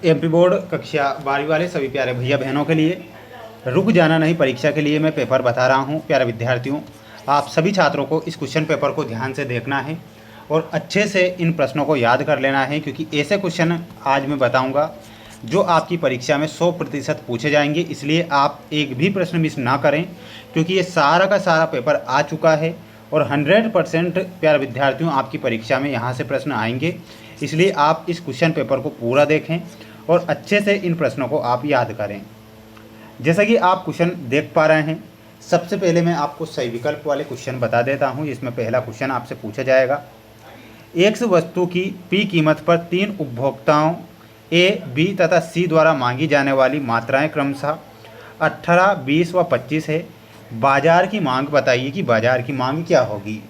MP board कक्षा 12वीं वाले सभी प्यारे भैया बहनों के लिए रुक जाना नहीं परीक्षा के लिए मैं पेपर बता रहा हूँ। प्यारे विद्यार्थियों, आप सभी छात्रों को इस क्वेश्चन पेपर को ध्यान से देखना है और अच्छे से इन प्रश्नों को याद कर लेना है, क्योंकि ऐसे क्वेश्चन आज मैं बताऊंगा जो आपकी परीक्षा में 100% पूछे जाएंगे। इसलिए आप एक भी प्रश्न मिस ना करें, क्योंकि ये सारा का सारा पेपर आ चुका है और 100% प्यारे विद्यार्थियों आपकी परीक्षा में यहाँ से प्रश्न आएंगे। इसलिए आप इस क्वेश्चन पेपर को पूरा देखें और अच्छे से इन प्रश्नों को आप याद करें। जैसा कि आप क्वेश्चन देख पा रहे हैं, सबसे पहले मैं आपको सही विकल्प वाले क्वेश्चन बता देता हूं। इसमें पहला क्वेश्चन आपसे पूछा जाएगा, एक वस्तु की पी कीमत पर 3 उपभोक्ताओं ए, बी तथा सी द्वारा मांगी जाने वाली मात्राएं क्रमशः 18, 20 व 25 है। बाजार की मांग बताइए कि बाजार की मांग क्या होगी।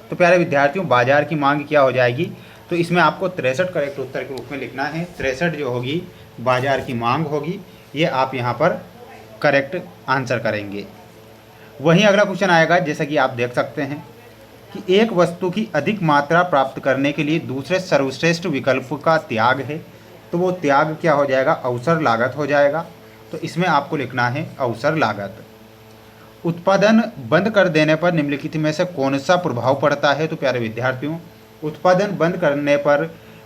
तो प्यारे विद्यार्थियों, बाजार की मांग क्या हो जाएगी, तो इसमें आपको 63 करेक्ट उत्तर के रूप में लिखना है। 63 जो होगी बाजार की मांग होगी, ये आप यहाँ पर करेक्ट आंसर करेंगे। वहीं अगला क्वेश्चन आएगा, जैसा कि आप देख सकते हैं कि एक वस्तु की अधिक मात्रा प्राप्त करने के लिए दूसरे सर्वश्रेष्ठ विकल्प का त्याग है, तो वो त्याग क्या हो जाएगा, अवसर लागत हो जाएगा। तो इसमें आपको लिखना है अवसर लागत। उत्पादन बंद कर देने पर निम्नलिखित में से कौन सा प्रभाव पड़ता है। तो प्यारे विद्यार्थियों, उत्पादन बंद करने पर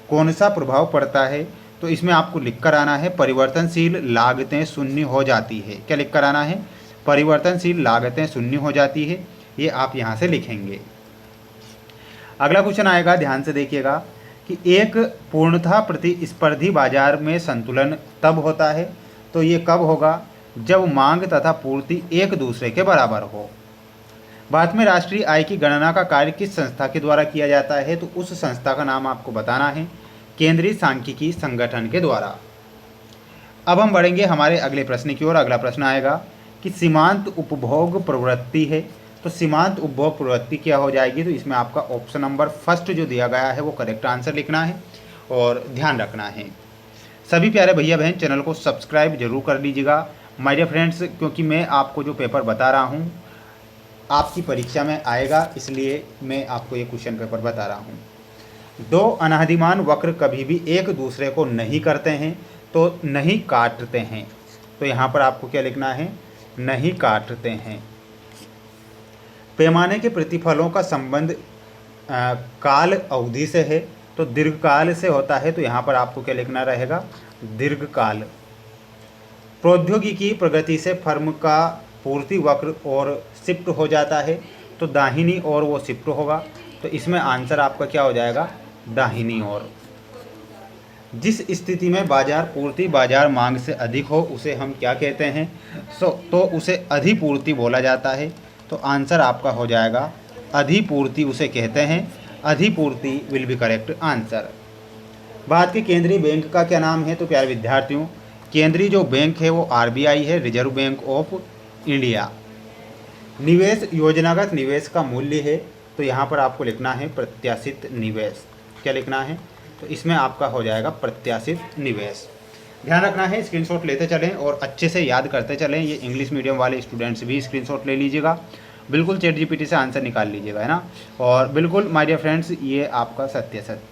कौन सा प्रभाव पड़ता है, तो इसमें आपको लिख कर आना है परिवर्तनशील लागतें शून्य हो जाती है। क्या लिख कर आना है, परिवर्तनशील लागतें शून्य हो जाती है। ये आप यहाँ से लिखेंगे। अगला क्वेश्चन आएगा, ध्यान से देखिएगा कि एक पूर्णतः प्रतिस्पर्धी बाजार में संतुलन तब होता है, तो ये कब होगा, जब मांग तथा पूर्ति एक दूसरे के बराबर हो। भारत में राष्ट्रीय आय की गणना का कार्य किस संस्था के द्वारा किया जाता है, तो उस संस्था का नाम आपको बताना है केंद्रीय सांख्यिकी संगठन के द्वारा। अब हम बढ़ेंगे हमारे अगले प्रश्न की ओर। अगला प्रश्न आएगा कि सीमांत उपभोग प्रवृत्ति है, तो सीमांत उपभोग प्रवृत्ति क्या हो जाएगी। तो इसमें आपका ऑप्शन नंबर फर्स्ट जो दिया गया है वो करेक्ट आंसर लिखना है और ध्यान रखना है। सभी प्यारे भैया बहन चैनल को सब्सक्राइब जरूर कर लीजिएगा माय डियर फ्रेंड्स, क्योंकि मैं आपको जो पेपर बता रहा हूँ आपकी परीक्षा में आएगा, इसलिए मैं आपको ये क्वेश्चन पेपर बता रहा हूँ। दो अनादिमान वक्र कभी भी एक दूसरे को नहीं करते हैं, तो नहीं काटते हैं। तो यहाँ पर आपको क्या लिखना है, नहीं काटते हैं। पैमाने के प्रतिफलों का संबंध काल अवधि से है, तो दीर्घकाल से होता है, तो यहाँ पर आपको क्या लिखना रहेगा, दीर्घकाल। प्रौद्योगिकी प्रगति से फर्म का पूर्ति वक्र और शिफ्ट हो जाता है, तो दाहिनी ओर वो शिफ्ट होगा। तो इसमें आंसर आपका क्या हो जाएगा, दाहिनी ओर। जिस स्थिति में बाजार पूर्ति बाजार मांग से अधिक हो उसे हम क्या कहते हैं, तो उसे अधिपूर्ति बोला जाता है। तो आंसर आपका हो जाएगा अधिपूर्ति उसे कहते हैं। अधिपूर्ति will be correct answer. Bharat के केंद्रीय बैंक का क्या नाम है, तो प्यारे विद्यार्थियों केंद्रीय जो बैंक है वो आरबीआई है, रिजर्व बैंक ऑफ इंडिया। निवेश योजनागत निवेश का मूल्य है, तो यहाँ पर आपको लिखना है प्रत्याशित निवेश। क्या लिखना है, तो इसमें आपका हो जाएगा प्रत्याशित निवेश। ध्यान रखना है, स्क्रीनशॉट लेते चलें और अच्छे से याद करते चलें। ये इंग्लिश मीडियम वाले स्टूडेंट्स भी स्क्रीनशॉट ले लीजिएगा, बिल्कुल चैट जीपीटी से आंसर निकाल लीजिएगा, है ना। और बिल्कुल माय डियर फ्रेंड्स, ये आपका सत्य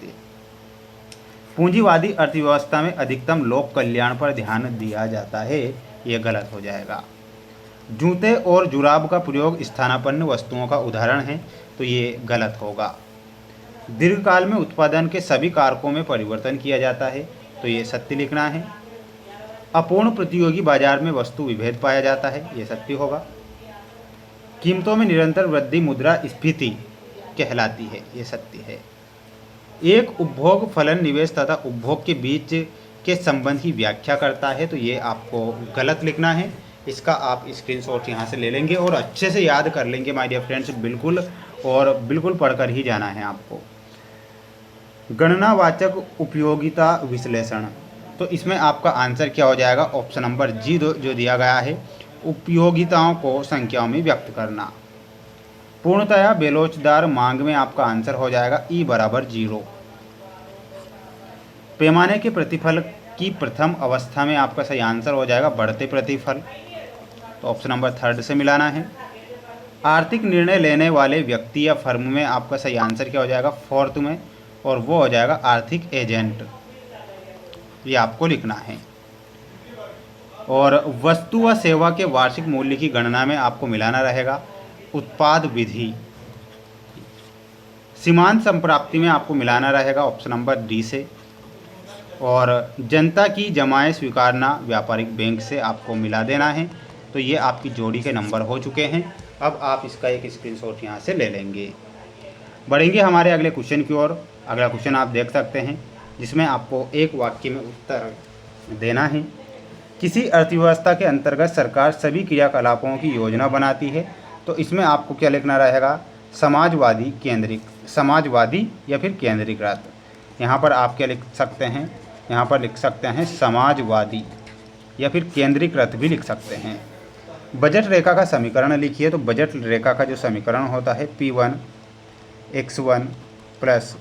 पूंजीवादी अर्थव्यवस्था में अधिकतम लोक कल्याण पर ध्यान दिया जाता है, ये गलत हो जाएगा। जूते और जुराब का प्रयोग स्थानापन्न वस्तुओं का उदाहरण है, तो ये गलत होगा। दीर्घकाल में उत्पादन के सभी कारकों में परिवर्तन किया जाता है, तो ये सत्य लिखना है। अपूर्ण प्रतियोगी बाजार में वस्तु विभेद पाया जाता है, ये सत्य होगा। कीमतों में निरंतर वृद्धि मुद्रास्फीति कहलाती है, ये सत्य है। एक उपभोग फलन निवेश तथा उपभोग के बीच के संबंध की व्याख्या करता है, तो ये आपको गलत लिखना है। इसका आप स्क्रीनशॉट यहाँ से ले लेंगे और अच्छे से याद कर लेंगे माय डियर फ्रेंड्स, बिल्कुल और बिल्कुल पढ़कर ही जाना है आपको। गणनावाचक उपयोगिता विश्लेषण, तो इसमें आपका आंसर क्या हो जाएगा, ऑप्शन नंबर जी जो दिया गया है, उपयोगिताओं को संख्याओं में व्यक्त करना। पूर्णतया बेलोचदार मांग में आपका आंसर हो जाएगा ई बराबर 0। पैमाने के प्रतिफल की प्रथम अवस्था में आपका सही आंसर हो जाएगा बढ़ते प्रतिफल, तो ऑप्शन नंबर 3 से मिलाना है। आर्थिक निर्णय लेने वाले व्यक्ति या फर्म में आपका सही आंसर क्या हो जाएगा, 4th में, और वो हो जाएगा आर्थिक एजेंट। ये आपको लिखना है। और वस्तु व सेवा के वार्षिक मूल्य की गणना में आपको मिलाना रहेगा उत्पाद विधि। सीमांत संप्राप्ति में आपको मिलाना रहेगा ऑप्शन नंबर डी से। और जनता की जमाएं स्वीकारना व्यापारिक बैंक से आपको मिला देना है। तो ये आपकी जोड़ी के नंबर हो चुके हैं। अब आप इसका एक स्क्रीनशॉट यहाँ से ले लेंगे। बढ़ेंगे हमारे अगले क्वेश्चन की ओर। अगला क्वेश्चन आप देख सकते हैं, जिसमें आपको एक वाक्य में उत्तर देना है। किसी अर्थव्यवस्था के अंतर्गत सरकार सभी क्रियाकलापों की योजना बनाती है। तो इसमें आपको क्या लिखना रहेगा, समाजवादी केंद्रिक, समाजवादी या फिर केंद्रीकृत। यहाँ पर आप क्या लिख सकते हैं, यहाँ पर लिख सकते हैं समाजवादी या फिर केंद्रीकृत भी लिख सकते हैं। बजट रेखा का समीकरण लिखिए। तो बजट रेखा का जो समीकरण होता है P1 x1 plus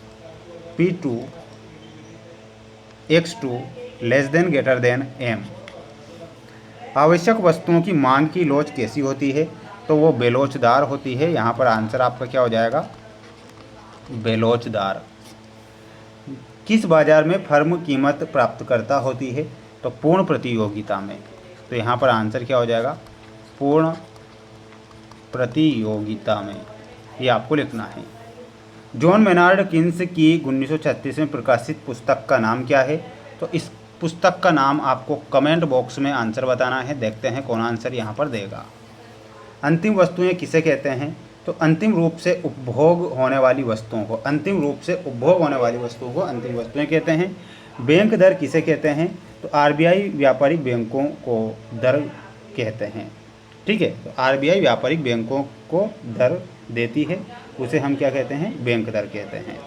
P2 x2 less than greater than m। आवश्यक वस्तुओं की मांग की लोच कैसी होती है, तो वो बेलोचदार होती है। यहाँ पर आंसर आपका क्या हो जाएगा, बेलोचदार। किस बाजार में फर्म कीमत प्राप्त करता होती है, तो पूर्ण प्रतियोगिता में। तो यहाँ पर आंसर क्या हो जाएगा, पूर्ण प्रतियोगिता में। ये आपको लिखना है। जॉन मेनार्ड किन्स की 1936 में प्रकाशित पुस्तक का नाम क्या है, तो इस पुस्तक का नाम आपको कमेंट बॉक्स में आंसर बताना है। देखते हैं कौन आंसर यहाँ पर देगा। अंतिम वस्तुएं किसे कहते हैं, तो अंतिम रूप से उपभोग होने वाली वस्तुओं को, अंतिम रूप से उपभोग होने वाली वस्तुओं को अंतिम वस्तुएं कहते हैं। बैंक दर किसे कहते हैं, तो आरबीआई व्यापारिक बैंकों को दर कहते हैं। ठीक है, तो आरबीआई व्यापारिक बैंकों को दर देती है, उसे हम क्या कहते हैं, बैंक दर कहते हैं।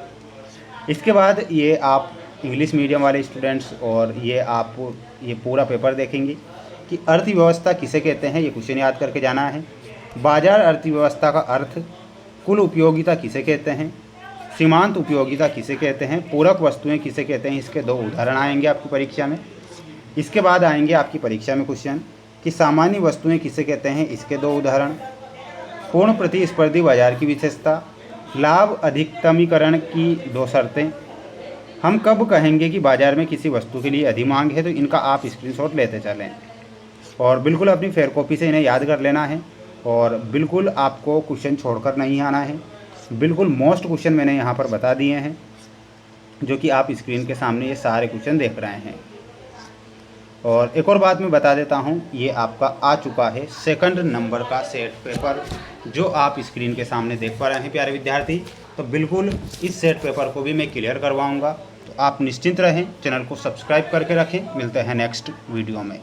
इसके बाद ये आप इंग्लिश मीडियम वाले स्टूडेंट्स और ये आप ये पूरा पेपर देखेंगे कि अर्थव्यवस्था किसे कहते हैं, ये क्वेश्चन याद करके जाना है। बाजार अर्थव्यवस्था का अर्थ, कुल उपयोगिता किसे कहते हैं, सीमांत उपयोगिता किसे कहते हैं, पूरक वस्तुएं किसे कहते हैं, इसके 2 उदाहरण आएंगे आपकी परीक्षा में। इसके बाद आएंगे आपकी परीक्षा में क्वेश्चन कि सामान्य वस्तुएं किसे कहते हैं, इसके 2 उदाहरण। पूर्ण प्रतिस्पर्धी बाजार की विशेषता, लाभ अधिकतमीकरण की 2 शर्तें। हम कब कहेंगे कि बाजार में किसी वस्तु के लिए अधिक मांग है, तो इनका आप स्क्रीनशॉट लेते चलें और बिल्कुल अपनी फेयर कॉपी से इन्हें याद कर लेना है। और बिल्कुल आपको क्वेश्चन छोड़कर नहीं आना है। बिल्कुल मोस्ट क्वेश्चन मैंने यहाँ पर बता दिए हैं, जो कि आप स्क्रीन के सामने ये सारे क्वेश्चन देख रहे हैं। और एक और बात मैं बता देता हूँ, ये आपका आ चुका है 2nd नंबर का सेट पेपर, जो आप स्क्रीन के सामने देख पा रहे हैं प्यारे विद्यार्थी। तो बिल्कुल इस सेट पेपर को भी मैं क्लियर करवाऊँगा। तो आप निश्चिंत रहें, चैनल को सब्सक्राइब करके रखें। मिलते हैं नेक्स्ट वीडियो में।